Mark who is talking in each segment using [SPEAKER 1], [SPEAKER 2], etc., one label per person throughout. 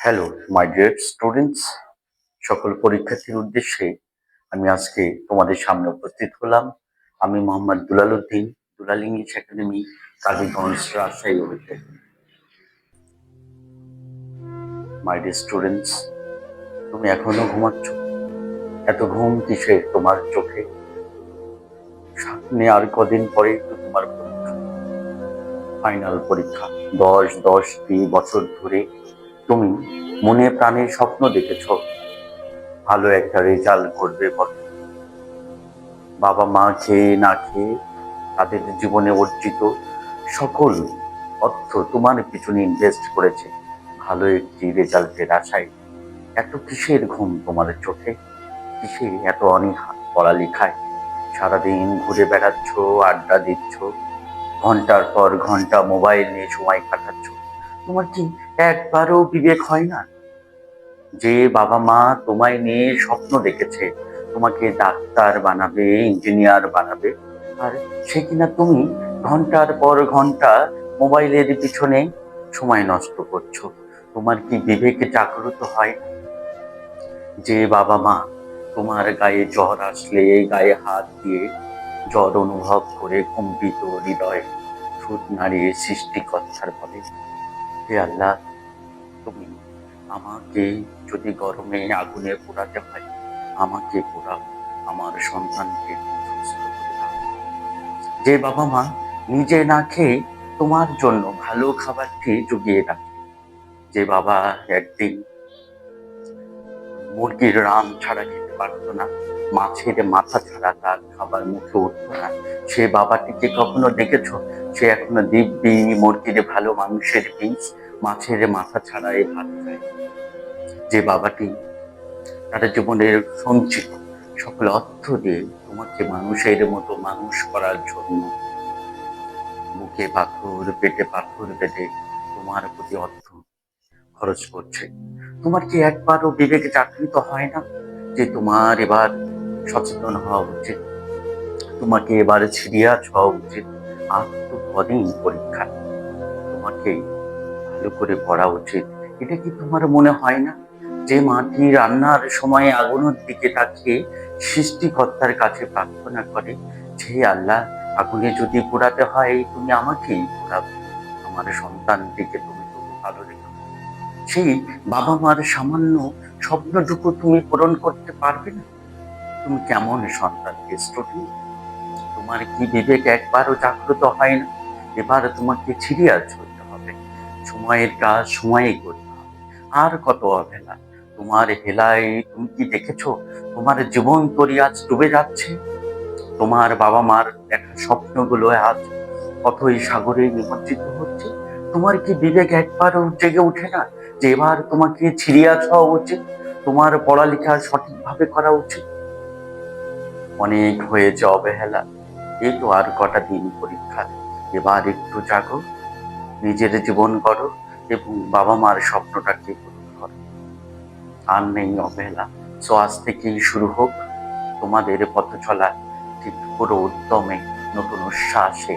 [SPEAKER 1] Hello my dear students, সকল পরীক্ষার্থীর উদ্দেশ্যে আমি আজকে তোমাদের সামনে উপস্থিত হলাম। আমি মোহাম্মদ দুলাল উদ্দিন, দুলাল ইংলিশ একাডেমি, কাজীগঞ্জ, রাজশাহী হইতে। মাই ডিয়ার স্টুডেন্টস, তুমি এখনো ঘুমাচ্ছ? এত ঘুম কিসের তোমার চোখে? সামনে আর কদিন পরেই তো তোমার পরীক্ষা, ফাইনাল পরীক্ষা। 10-10 বছর ধরে তুমি মনে প্রাণে স্বপ্ন দেখেছ ভালো একটা রেজাল্ট করবে, বাবা মা খেয়ে না খেয়ে তাদের জীবনে অর্জিত সকল অর্থ তোমার পিছনে ইনভেস্ট করেছে ভালো একটি রেজাল্টের আশায়। এত কিসের ঘুম তোমার চোখে? কিসে এত অনীহা পড়ালেখায়? সারাদিন ঘুরে বেড়াচ্ছ, আড্ডা দিচ্ছ, ঘন্টার পর ঘন্টা মোবাইল নিয়ে সময় কাটাচ্ছ। তোমার কি একবারও বিবেক হয় না? যে বাবা মা তোমায় নিয়ে স্বপ্ন দেখেছে তোমাকে ডাক্তার বানাবে, ইঞ্জিনিয়ার বানাবে, আর সে কিনা তুমি ঘন্টার পর ঘন্টা মোবাইলের পিছনে সময় নষ্ট করছো। তোমার কি বিবেকে জাগ্রত হয় না? যে বাবা মা তোমার গায়ে জ্বর আসলে গায়ে হাত দিয়ে জ্বর অনুভব করে কম্পিত হৃদয় ঠোঁট নাড়িয়ে সৃষ্টিকর্তার বলে, হে আল্লাহ, তুমি আমাকে যদি গরমে আগুনে পোড়াতে হয় আমাকে পোড়াও, আমার সন্তানকে সুস্থ করে দাও। যে বাবা মা নিজে না খেয়ে তোমার জন্য ভালো খাবারটি জুগিয়ে রাখে, যে বাবা একদিন মুরগির রান ছাড়া খেতে পারতো না, মাছের মাথা ছাড়া তার খাবার মুখে উঠতো না, সে বাবাটিকে কখনো দেখেছো সে এখনো দিব্যি মুরগির ভালো মাংসের পিস মাছের মাথা ছাড়া এ ভাত খায়? যে বাবাটি তার জীবনের সঞ্চিত সকল অর্থ দিয়ে তোমাকে মানুষের মতো মানুষ করার জন্য বুকে পাথর পেটে পাথর বেঁধে তোমার প্রতি অর্থ খরচ করছে, তোমার কি একবারও বিবেকে জাগৃত হয় না যে তোমার এবার সচেতন হওয়া উচিত? তোমাকে এবার সিরিয়াস হওয়া উচিত। আর তো কদিন পরীক্ষা, তোমাকে ভালো করে পড়া উচিত। এটা কি তোমার মনে হয় না যে মাটি রান্নার সময় আগুনের দিকে তাকিয়ে সৃষ্টিকর্তার কাছে প্রার্থনা করে, যে আল্লাহ, আগুনে যদি পোড়াতে হয় তুমি আমাকেই পোড়াবে, আমার সন্তানটিকে তুমি তবু ভালো রেখো। সেই বাবা মার সামান্য স্বপ্নটুকু তুমি পূরণ করতে পারবে না? তুমি কেমন সন্তান স্টুডেন্ট? তোমার কি বিবেক একবারও জাগ্রত হয় না? এবার তোমাকে সিরিয়াস হতে হবে, সময়ের কাজ সময়ে করতে হবে। আর কত অবহেলা! তোমার হেলায় তুমি কি দেখেছো তোমার জীবন তরি আজ ডুবে যাচ্ছে? তোমার বাবা মার দেখা স্বপ্নগুলো আজ অথই সাগরে নিমজ্জিত হচ্ছে। তোমার কি বিবেক একবারও জেগে ওঠে না যে এবার তোমাকে সিরিয়াস হওয়া উচিত, তোমার পড়ালেখা সঠিকভাবে করা উচিত? অনেক হয়েছে অবহেলা, এই তো আর কটা দিন পরীক্ষা, এবার একটু জাগো, নিজের জীবন গড়ো এবং বাবা মার স্বপ্নটাকে পূরণ করো। আর নেই অবহেলা। সো আজ থেকেই শুরু হোক তোমাদের পথ চলা, ঠিক পুরো উদ্যমে, নতুন উচ্ছ্বাসে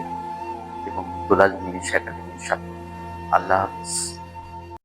[SPEAKER 1] এবং দুলাল ইংলিশ একাডেমির সাথে। আল্লাহ হাফিজ।